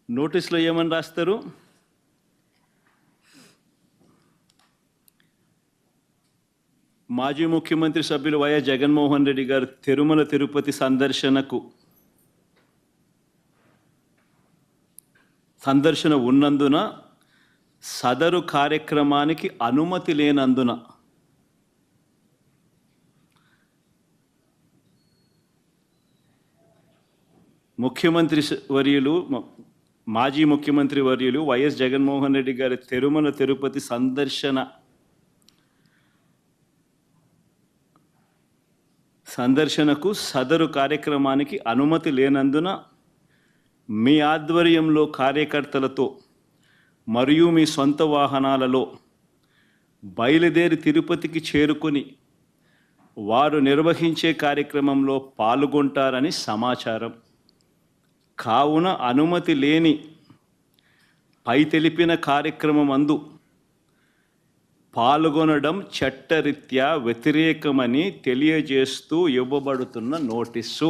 నోటీసులో ఏమని రాస్తారు? మాజీ ముఖ్యమంత్రి సభ్యులు వైఎస్ జగన్మోహన్ రెడ్డి గారు తిరుమల తిరుపతి సందర్శన ఉన్నందున సదరు కార్యక్రమానికి అనుమతి లేనందున మాజీ ముఖ్యమంత్రి వర్యులు వైఎస్ జగన్మోహన్ రెడ్డి గారి తిరుమల తిరుపతి సందర్శనకు సదరు కార్యక్రమానికి అనుమతి లేనందున మీ ఆధ్వర్యంలో కార్యకర్తలతో మరియు మీ సొంత వాహనాలలో బయలుదేరి తిరుపతికి చేరుకొని వారు నిర్వహించే కార్యక్రమంలో పాల్గొంటారని సమాచారం. కావున అనుమతి లేని పై తెలిపిన కార్యక్రమమందు పాల్గొనడం చట్టరీత్యా వ్యతిరేకమని తెలియజేస్తూ ఇవ్వబడుతున్న నోటీసు.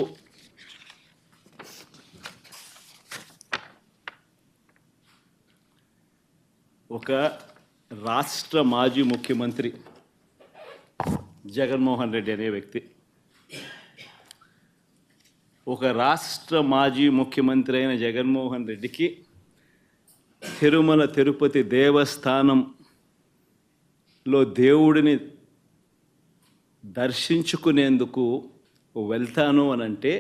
ఒక రాష్ట్ర మాజీ ముఖ్యమంత్రి జగన్మోహన్ రెడ్డి అనే వ్యక్తి, ఒక రాష్ట్ర మాజీ ముఖ్యమంత్రి అయిన జగన్మోహన్ రెడ్డికి తిరుమల తిరుపతి దేవస్థానంలో దేవుడిని దర్శించుకునేందుకు వెళ్తాను అనంటే,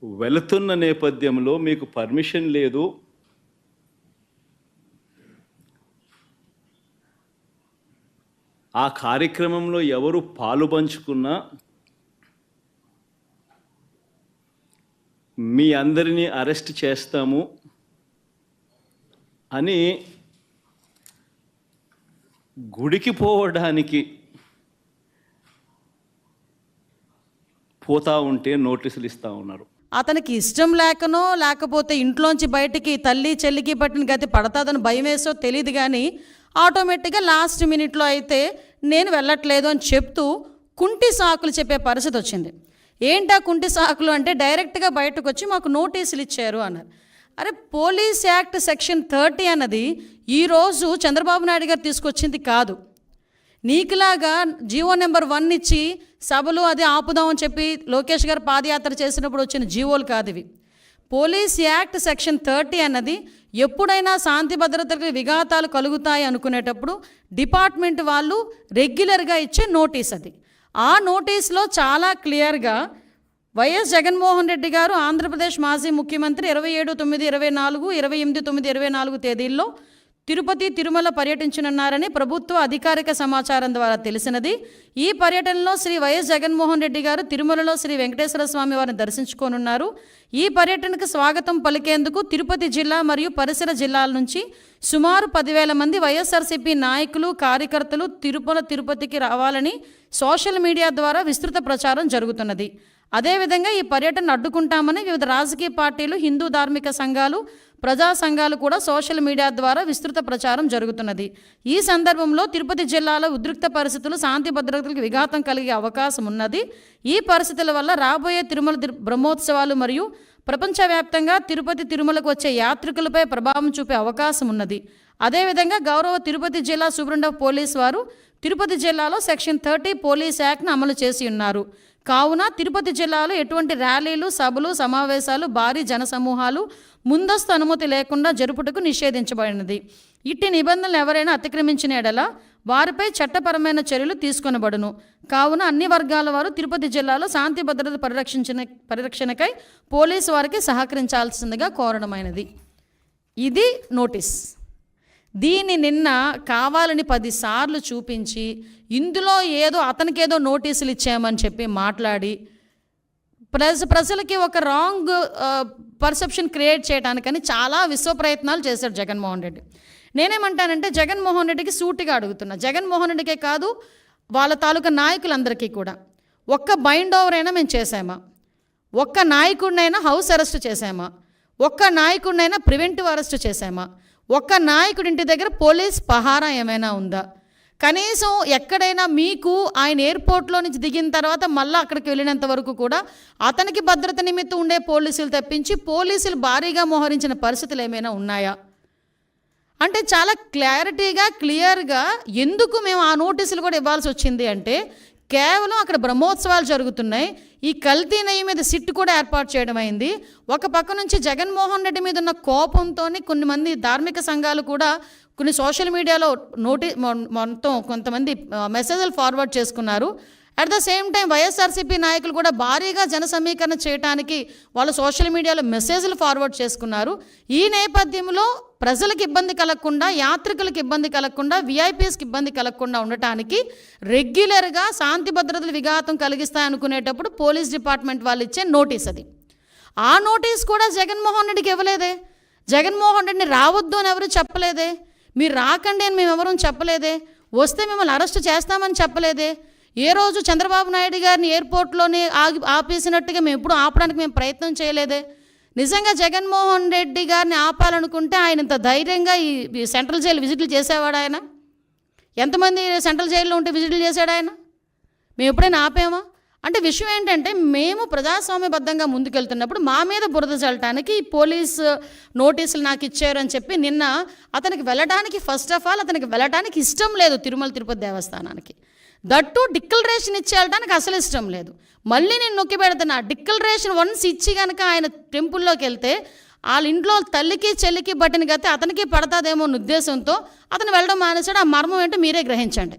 వెళుతున్న నేపథ్యంలో మీకు పర్మిషన్ లేదు, ఆ కార్యక్రమంలో ఎవరు పాలుపంచుకున్నా మీ అందరినీ అరెస్ట్ చేస్తాము అని గుడికి పోవడానికి పోతా ఉంటే నోటీసులు ఇస్తూ ఉన్నారు. అతనికి ఇష్టం లేకనో లేకపోతే ఇంట్లోంచి బయటికి తల్లి చెల్లికి పట్టిన గతి పడతాదని భయం వేసో తెలియదు, కానీ ఆటోమేటిక్గా లాస్ట్ మినిట్లో అయితే నేను వెళ్ళట్లేదు అని చెప్తూ కుంటి సాకులు చెప్పే పరిస్థితి వచ్చింది. ఏంటా కుంటి సాకులు అంటే, డైరెక్ట్గా బయటకు వచ్చి మాకు నోటీసులు ఇచ్చారు అన్నారు. అరే, పోలీస్ యాక్ట్ సెక్షన్ 30 అన్నది ఈరోజు చంద్రబాబు నాయుడు గారు తీసుకొచ్చింది కాదు. నీకులాగా జీవో నెంబర్ 1 ఇచ్చి సభలు అది ఆపుదామని చెప్పి లోకేష్ గారు పాదయాత్ర చేసినప్పుడు వచ్చిన జీవోలు కాదు ఇవి. పోలీస్ యాక్ట్ సెక్షన్ 30 అన్నది ఎప్పుడైనా శాంతి భద్రతలకు విఘాతాలు కలుగుతాయి అనుకునేటప్పుడు డిపార్ట్మెంట్ వాళ్ళు రెగ్యులర్గా ఇచ్చే నోటీస్ అది. ఆ నోటీస్లో చాలా క్లియర్గా వైఎస్ జగన్మోహన్ రెడ్డి గారు ఆంధ్రప్రదేశ్ మాజీ ముఖ్యమంత్రి 27/9/24, 28/9/24 తేదీల్లో తిరుపతి తిరుమల పర్యటించనున్నారని ప్రభుత్వ అధికారిక సమాచారం ద్వారా తెలిసినది. ఈ పర్యటనలో శ్రీ వైఎస్ జగన్మోహన్ రెడ్డి గారు తిరుమలలో శ్రీ వెంకటేశ్వర స్వామి వారిని దర్శించుకోనున్నారు. ఈ పర్యటనకు స్వాగతం పలికేందుకు తిరుపతి జిల్లా మరియు పరిసర జిల్లాల నుంచి సుమారు 10,000 మంది వైఎస్ఆర్సీపీ నాయకులు, కార్యకర్తలు తిరుపతికి రావాలని సోషల్ మీడియా ద్వారా విస్తృత ప్రచారం జరుగుతున్నది. అదేవిధంగా ఈ పర్యటన అడ్డుకుంటామని వివిధ రాజకీయ పార్టీలు, హిందూ ధార్మిక సంఘాలు, ప్రజా సంఘాలు కూడా సోషల్ మీడియా ద్వారా విస్తృత ప్రచారం జరుగుతున్నది. ఈ సందర్భంలో తిరుపతి జిల్లాలో ఉద్రిక్త పరిస్థితులు, శాంతి భద్రతలకు విఘాతం కలిగే అవకాశం ఉన్నది. ఈ పరిస్థితుల వల్ల రాబోయే తిరుమల బ్రహ్మోత్సవాలు మరియు ప్రపంచవ్యాప్తంగా తిరుపతి తిరుమలకు వచ్చే యాత్రికులపై ప్రభావం చూపే అవకాశం ఉన్నది. అదేవిధంగా గౌరవ తిరుపతి జిల్లా సూపరింటెండెంట్ ఆఫ్ పోలీస్ వారు తిరుపతి జిల్లాలో సెక్షన్ 30 పోలీస్ యాక్ట్ను అమలు చేసి ఉన్నారు. కావున తిరుపతి జిల్లాలో ఎటువంటి ర్యాలీలు, సభలు, సమావేశాలు, భారీ జనసమూహాలు ముందస్తు అనుమతి లేకుండా జరుపుటకు నిషేధించబడినది. ఇట్టి నిబంధనలు ఎవరైనా అతిక్రమించిన ఎడల వారిపై చట్టపరమైన చర్యలు తీసుకొనబడును. కావున అన్ని వర్గాల వారు తిరుపతి జిల్లాలో శాంతి భద్రత పరిరక్షణకై పోలీసు వారికి సహకరించాల్సిందిగా కోరడమైనది. ఇది నోటీస్. దీన్ని నిన్న కావాలని 10 సార్లు చూపించి ఇందులో అతనికేదో నోటీసులు ఇచ్చామని చెప్పి మాట్లాడి ప్రజలకి ఒక రాంగ్ పర్సెప్షన్ క్రియేట్ చేయడానికని చాలా విశ్వ ప్రయత్నాలు చేశాడు జగన్మోహన్ రెడ్డి. నేనేమంటానంటే, జగన్మోహన్ రెడ్డికి సూటిగా అడుగుతున్నా, జగన్మోహన్ రెడ్డికే కాదు వాళ్ళ తాలూకా నాయకులందరికీ కూడా, ఒక్క బైండ్ ఓవర్ అయినా మేము చేసామా? ఒక్క నాయకుడినైనా హౌస్ అరెస్ట్ చేసామా? ఒక్క నాయకుడినైనా ప్రివెంటివ్ అరెస్ట్ చేసామా? ఒక్క నాయకుడి ఇంటి దగ్గర పోలీస్ పహారా ఏమైనా ఉందా? కనీసం ఎక్కడైనా మీకు ఆయన ఎయిర్పోర్ట్లో నుంచి దిగిన తర్వాత మళ్ళీ అక్కడికి వెళ్ళినంత వరకు కూడా అతనికి భద్రత నిమిత్తం ఉండే పోలీసులు తప్పించి పోలీసులు భారీగా మోహరించిన పరిస్థితులు ఏమైనా ఉన్నాయా? అంటే చాలా క్లారిటీగా క్లియర్గా ఎందుకు మేము ఆ నోటీసులు కూడా ఇవ్వాల్సి వచ్చింది అంటే, కేవలం అక్కడ బ్రహ్మోత్సవాలు జరుగుతున్నాయి, ఈ కల్తీ నెయ్యి మీద సిట్ కూడా ఏర్పాటు చేయడం అయింది. ఒక పక్క నుంచి జగన్మోహన్ రెడ్డి మీద ఉన్న కోపంతో కొంతమంది ధార్మిక సంఘాలు కూడా కొన్ని సోషల్ మీడియాలో మొత్తం కొంతమంది మెసేజ్లు ఫార్వర్డ్ చేసుకున్నారు. At the same time YSRCP నాయకులు కూడా భారీగా జన సమీకరణ చేయడానికి వాళ్ళు సోషల్ మీడియాలో మెసేజ్లు ఫార్వర్డ్ చేసుకున్నారు. ఈ నేపథ్యంలో ప్రజలకు ఇబ్బంది కలగకుండా, యాత్రికులకు ఇబ్బంది కలగకుండా, విఐపీస్కి ఇబ్బంది కలగకుండా ఉండటానికి రెగ్యులర్గా శాంతి భద్రతలు విఘాతం కలిగిస్తాయనుకునేటప్పుడు పోలీస్ డిపార్ట్మెంట్ వాళ్ళు ఇచ్చే నోటీస్ అది. ఆ నోటీస్ కూడా జగన్మోహన్ రెడ్డికి ఇవ్వలేదే. జగన్మోహన్ రెడ్డిని రావద్దు అని ఎవరు చెప్పలేదే. మీరు రాకండి అని మేము ఎవరూ చెప్పలేదే. వస్తే మిమ్మల్ని అరెస్ట్ చేస్తామని చెప్పలేదే. ఏ రోజు చంద్రబాబు నాయుడు గారిని ఎయిర్పోర్ట్లోనే ఆపేసినట్టుగా మేము ఎప్పుడు ఆపడానికి మేము ప్రయత్నం చేయలేదే. నిజంగా జగన్మోహన్ రెడ్డి గారిని ఆపాలనుకుంటే ఆయన ఇంత ధైర్యంగా ఈ సెంట్రల్ జైలు విజిట్లు చేసేవాడు ఆయన? ఎంతమంది సెంట్రల్ జైల్లో ఉంటే విజిట్లు చేశాడు ఆయన? మేము ఎప్పుడైనా ఆపామా? అంటే విషయం ఏంటంటే, మేము ప్రజాస్వామ్యబద్ధంగా ముందుకెళ్తున్నప్పుడు మా మీద బురద చల్లటానికి పోలీస్ నోటీసులు నాకు ఇచ్చారు అని చెప్పి నిన్న అతనికి వెళ్ళడానికి ఫస్ట్ ఆఫ్ ఆల్ అతనికి వెళ్ళడానికి ఇష్టం లేదు తిరుమల తిరుపతి దేవస్థానానికి. దట్టు డిక్లరేషన్ ఇచ్చి వెళ్ళడానికి అసలు ఇష్టం లేదు. మళ్ళీ నేను నొక్కి పెడుతున్నా, డిక్లరేషన్ వన్స్ ఇచ్చి కనుక ఆయన టెంపుల్లోకి వెళ్తే వాళ్ళ ఇంట్లో తల్లికి చెల్లికి బట్టిన గతి అతనికి పడతాదేమో అన్న ఉద్దేశంతో అతను వెళ్ళడం మానేశాడు. ఆ మర్మం ఏంటో మీరే గ్రహించండి.